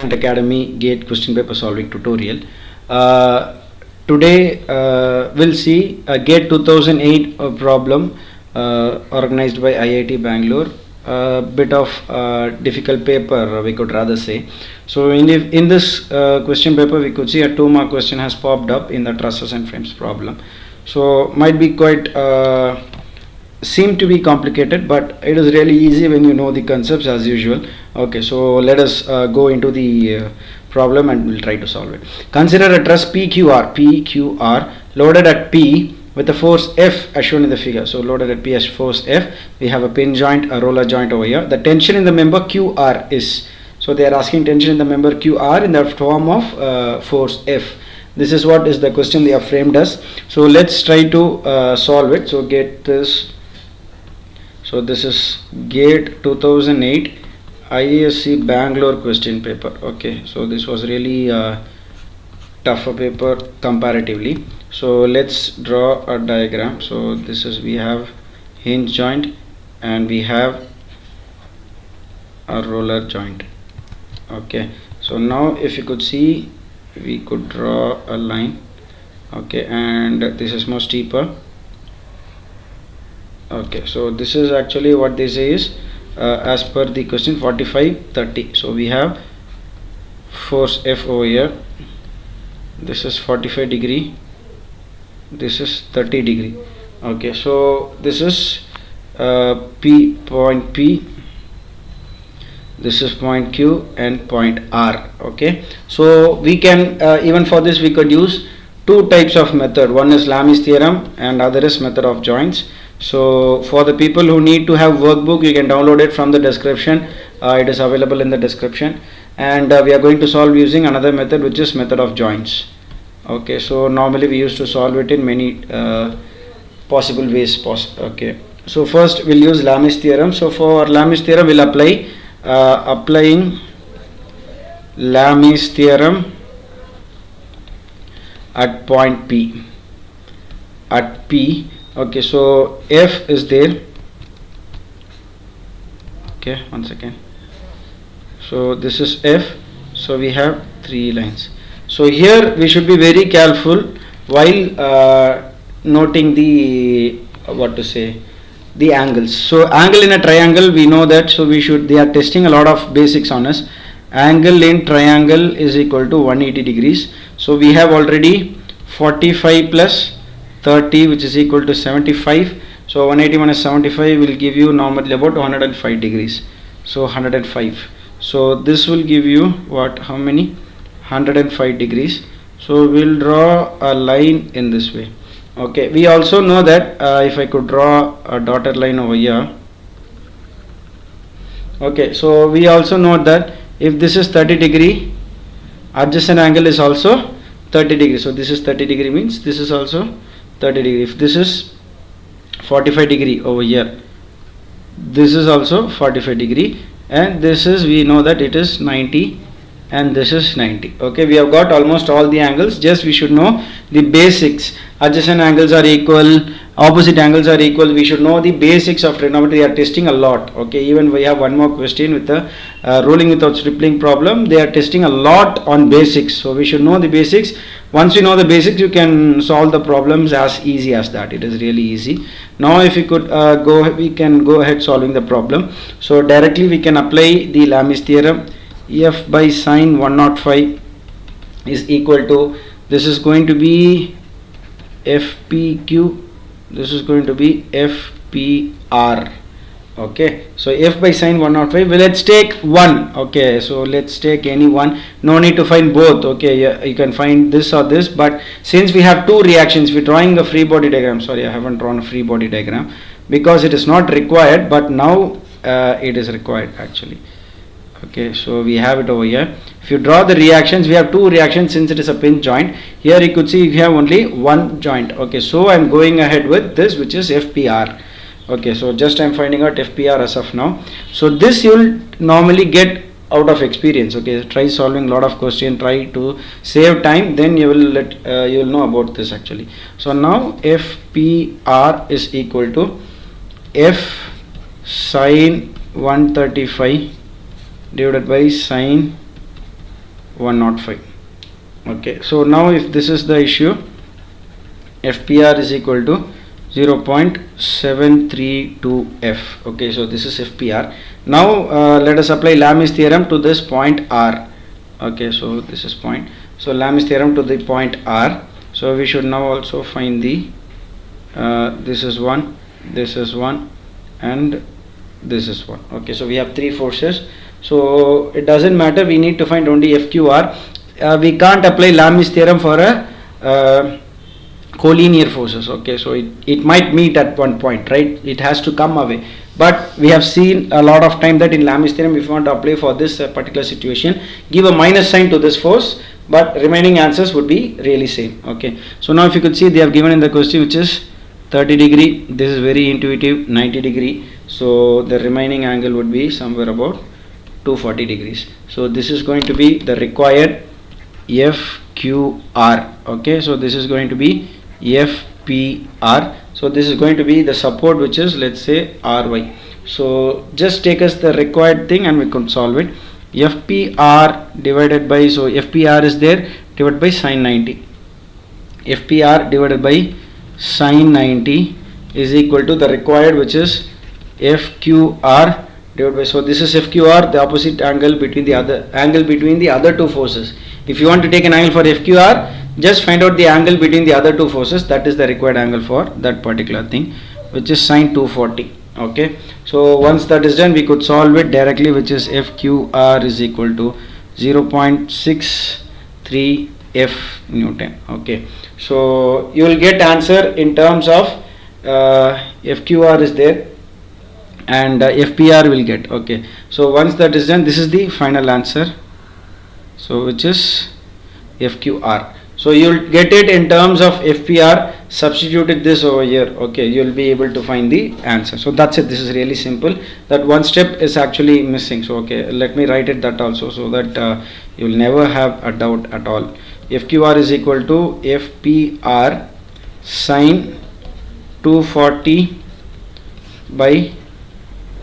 Academy GATE question paper solving tutorial. Today we'll see a GATE 2008 problem organized by IIT Bangalore. A bit of difficult paper, we could rather say. So in this question paper we could see a 2-mark question has popped up in the trusses and frames problem. So might be quite seem to be complicated, but it is really easy when you know the concepts as usual. Okay, so let us go into the problem and we'll try to solve it. Consider a truss PQR loaded at P with a force F as shown in the figure. So loaded at P as force F, we have a pin joint, a roller joint over here. The tension in the member QR is, so they are asking tension in the member QR in the form of force F. This is what is the question they have framed as. So let's try to solve it. So get this. So this is GATE 2008 IISc Bangalore question paper. Okay, so this was really tougher paper comparatively. So let's draw a diagram. So this is, we have hinge joint and we have a roller joint. Okay, so now if you could see, we could draw a line. Okay, and this is more steeper. Okay, so this is actually what they say is as per the question 45-30. So we have force F over here. This is 45 degree, this is 30 degree. Okay, so this is P, point P, this is point Q and point R. Okay, so we can even for this we could use two types of method. One is Lami's theorem and other is method of joints. So for the people who need to have workbook, you can download it from the description. It is available in the description, and we are going to solve using another method, which is method of joints. Okay, so normally we used to solve it in many possible ways. Okay, so first we'll use Lami's theorem. So for Lami's theorem we'll apply applying Lami's theorem at point P. At P. Okay, so F is there. Okay, one second. So this is F. So we have 3 lines. So here we should be very careful while noting the the angles. So angle in a triangle, we know that. So they are testing a lot of basics on us. Angle in triangle is equal to 180 degrees. So we have already 45 plus 30, which is equal to 75. So 180 minus 75 will give you normally about 105 degrees. So 105. So this will give you what, how many? 105 degrees. So we'll draw a line in this way. Okay, we also know that if I could draw a dotted line over here. Okay, so we also know that if this is 30 degree, adjacent angle is also 30 degree. So this is 30 degree, means this is also 30 degree. If this is 45 degree over here, this is also 45 degree, and this is, we know that it is 90 and this is 90. Okay, we have got almost all the angles. Just we should know the basics. Adjacent angles are equal, opposite angles are equal. We should know the basics of trigonometry. They are testing a lot. Okay, even we have one more question with the rolling without stippling problem. They are testing a lot on basics, so we should know the basics. Once you know the basics, you can solve the problems as easy as that. It is really easy. Now if you could we can go ahead solving the problem. So directly we can apply the Lami's theorem. F by sine 105 is equal to, this is going to be FPQ, this is going to be FPR. Okay, so F by sine 105, well, let's take one. Okay, so let's take any one, no need to find both. Okay, you can find this or this, but since we have two reactions, we're drawing a free body diagram. Sorry, I haven't drawn a free body diagram because it is not required, but now it is required actually. Okay, so we have it over here. If you draw the reactions, we have two reactions since it is a pinch joint. Here you could see you have only one joint. Okay, so I'm going ahead with this, which is FPR. Okay, so just I'm finding out FPR as of now. So this you will normally get out of experience. Okay, try solving a lot of questions, try to save time, then you will know about this actually. So now FPR is equal to F sine 135 divided by sine 105. Okay, so now if this is the issue, FPR is equal to 0.732f. okay, so this is FPR. Now let us apply Lami's theorem to this point R. Okay, so this is point, so Lami's theorem to the point R. So we should now also find the this is 1, this is 1, and this is 1. Okay, so we have 3 forces, so it doesn't matter, we need to find only FQR. We can't apply Lami's theorem for a collinear forces. Okay, so it might meet at one point, right? It has to come away, but we have seen a lot of time that in Lami's theorem, if you want to apply for this particular situation, give a minus sign to this force, but remaining answers would be really same. Okay, so now if you could see, they have given in the question which is 30 degree, this is very intuitive, 90 degree, so the remaining angle would be somewhere about 240 degrees. So this is going to be the required FQR. Okay, so this is going to be FPR. So this is going to be the support, which is, let's say, RY. So just take us the required thing and we can solve it. FPR divided by, so FPR is there, divided by sine 90. FPR divided by sine 90 is equal to the required, which is FQR divided by, so this is FQR, the opposite angle between the other two forces. If you want to take an angle for FQR, just find out the angle between the other two forces, that is the required angle for that particular thing, which is sine 240. Okay, so once that is done, we could solve it directly, which is FQR is equal to 0.63 F Newton. Okay, so you will get answer in terms of FQR is there and FPR will get. Okay, so once that is done, this is the final answer, so which is FQR. So you will get it in terms of FPR, substituted this over here. Okay, you will be able to find the answer. So that's it, this is really simple. That one step is actually missing. So okay, let me write it that also, so that you will never have a doubt at all. FQR is equal to FPR sine 240 by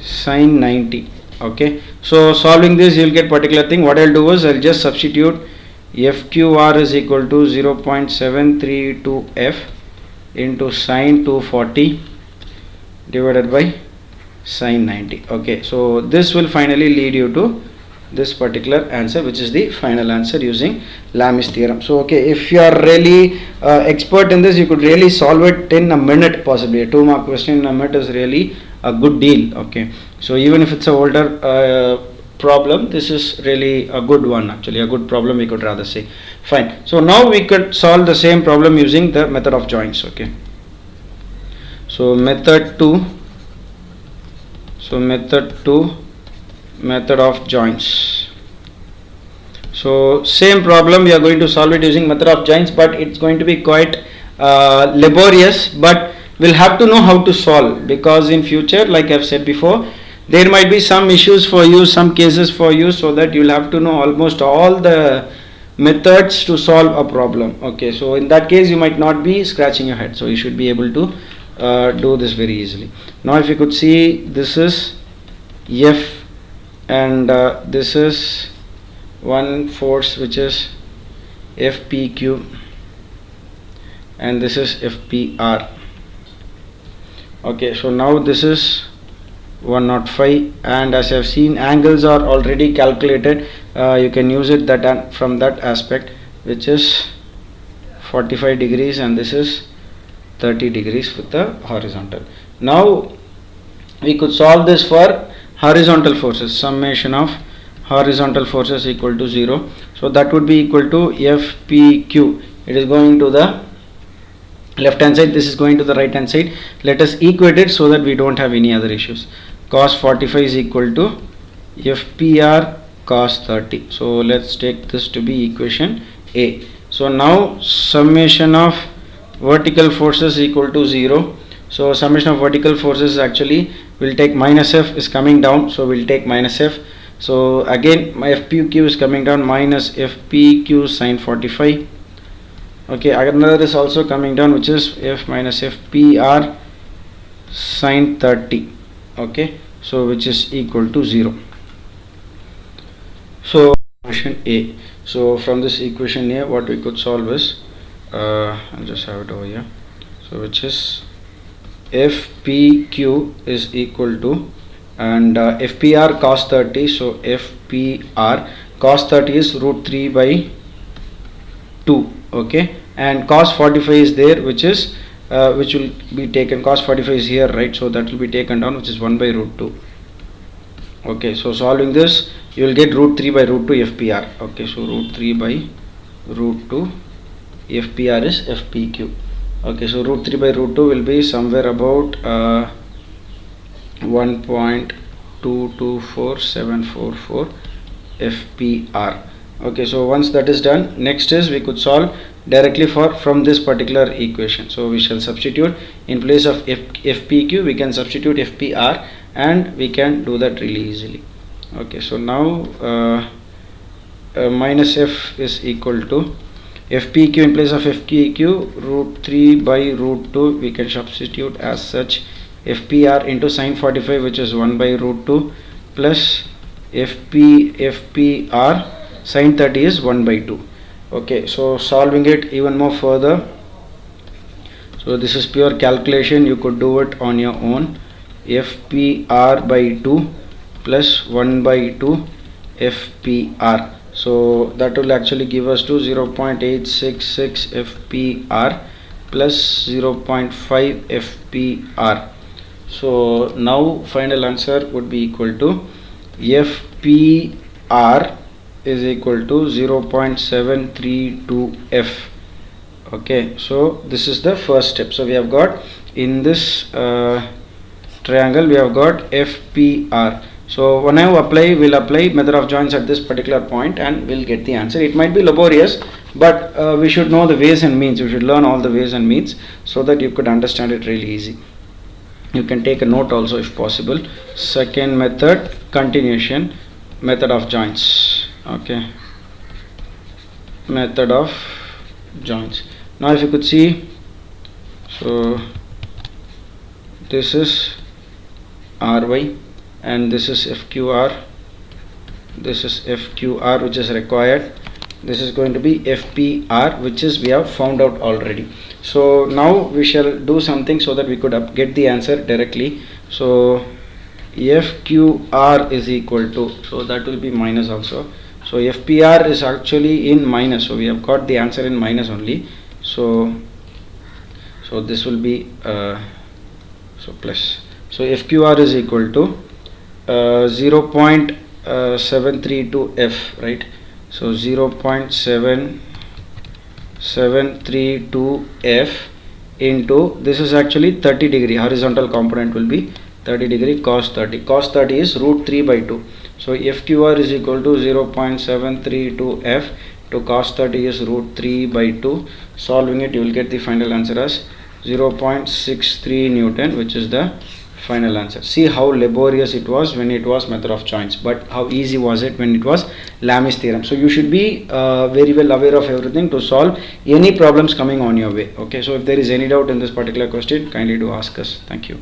sine 90. Okay, so solving this, you will get particular thing. What I will do is, I will just substitute FQR is equal to 0.732f into sine 240 divided by sine 90. Okay, so this will finally lead you to this particular answer, which is the final answer using Lami's theorem. So okay, if you are really expert in this, you could really solve it in a minute, possibly a 2-mark question in a minute is really a good deal. Okay, so even if it's a older problem, this is really a good one, actually a good problem, we could rather say. Fine, so now we could solve the same problem using the method of joints. Okay, so method 2, method of joints. So same problem, we are going to solve it using method of joints, but it's going to be quite laborious, but we'll have to know how to solve, because in future, like I've said before, there might be some issues for you, some cases for you, so that you'll have to know almost all the methods to solve a problem. Okay, so in that case, you might not be scratching your head, so you should be able to do this very easily. Now if you could see, this is F and this is one force, which is FPQ, and this is FPR. Okay, so now this is 105, and as I have seen, angles are already calculated. You can use it that from that aspect, which is 45 degrees, and this is 30 degrees with the horizontal. Now we could solve this for horizontal forces. Summation of horizontal forces equal to 0. So that would be equal to FPQ. It is going to the left hand side, this is going to the right hand side. Let us equate it so that we don't have any other issues. Cos 45 is equal to FPR cos 30. So let's take this to be equation A. So now summation of vertical forces equal to 0. So summation of vertical forces actually will take minus F is coming down, so we'll take minus F. So again my FPQ is coming down, minus FPQ sine 45. Okay, another is also coming down, which is F minus FPR sine 30. Okay, so which is equal to 0. So question A. So from this equation here, what we could solve is, I'll just have it over here, so which is FPQ is equal to, and FPR cos 30, so FPR cos 30 is root 3 by 2, okay, and cos 45 is there, which is which will be taken, cos 45 is here, right, so that will be taken down, which is 1 by root 2. Okay, so solving this, you will get root 3 by root 2 FPR. Okay, so root 3 by root 2 FPR is FPQ. Okay, so root 3 by root 2 will be somewhere about 1.224744 FPR. Okay, so once that is done, next is we could solve directly from this particular equation. So we shall substitute in place of FPQ, we can substitute FPR, and we can do that really easily. Okay, so now minus f is equal to FPQ in place of FPQ, root 3 by root 2, we can substitute as such FPR into sin 45, which is 1 by root 2, plus FPR sin 30 is 1 by 2. Okay, so solving it even more further, so this is pure calculation, you could do it on your own. FPR by 2 plus 1 by 2 FPR, so that will actually give us to 0.866 FPR plus 0.5 FPR. So now final answer would be equal to FPR is equal to 0.732 F. Okay, so this is the first step. So we have got in this triangle, we have got FPR. So when I apply, we'll apply method of joints at this particular point and we'll get the answer. It might be laborious, but we should know the ways and means. We should learn all the ways and means so that you could understand it really easy. You can take a note also if possible. Second method, continuation, method of joints. Okay, method of joints. Now if you could see, so this is RY and this is FQR, this is FQR which is required, this is going to be FPR, which is we have found out already. So now we shall do something so that we could get the answer directly. So FQR is equal to, so that will be minus also, so FPR is actually in minus, so we have got the answer in minus only, so this will be so plus, so FQR is equal to 0.732 F, right, so 0.732 F into, this is actually 30 degree, horizontal component will be 30 degree cos 30, cos 30 is root 3 by 2, so FQR is equal to 0.732 F to cos 30 is root 3 by 2. Solving it, you will get the final answer as 0.63 Newton, which is the final answer. See how laborious it was when it was method of joints, but how easy was it when it was Lami's theorem. So you should be very well aware of everything to solve any problems coming on your way. Okay, so if there is any doubt in this particular question, kindly do ask us. Thank you.